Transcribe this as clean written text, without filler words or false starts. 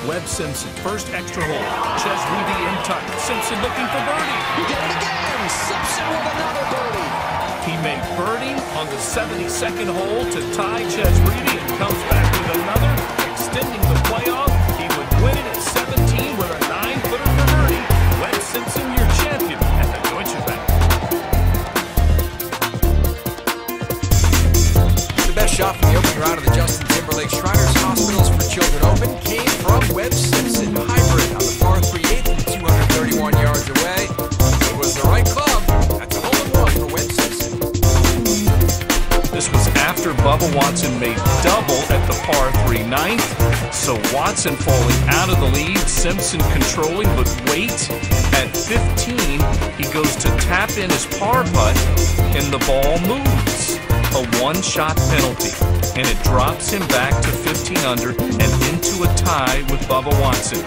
Webb Simpson, first extra hole. Ches Reavie in tight. Simpson looking for birdie. He did it again. Simpson with another birdie. He made birdie on the 72nd hole to tie Ches Reavie and comes back with another, extending the playoff. He would win it at 17 with a 9-footer for birdie. Webb Simpson, your champion at the Deutsche Bank. The best shot from the opening round of the Justin Timberlake Shriners Hospitals for Children Open came from Webb Simpson. Hybrid on the par 3/8 from 231 yards away. It was the right club. That's a hole-in-one for Webb Simpson. This was after Bubba Watson made double at the par 3 9th. So Watson falling out of the lead, Simpson controlling, but wait, at 15, he goes to tap in his par putt, and the ball moves. A one-shot penalty, and it drops him back to 15 under and into a tie with Bubba Watson.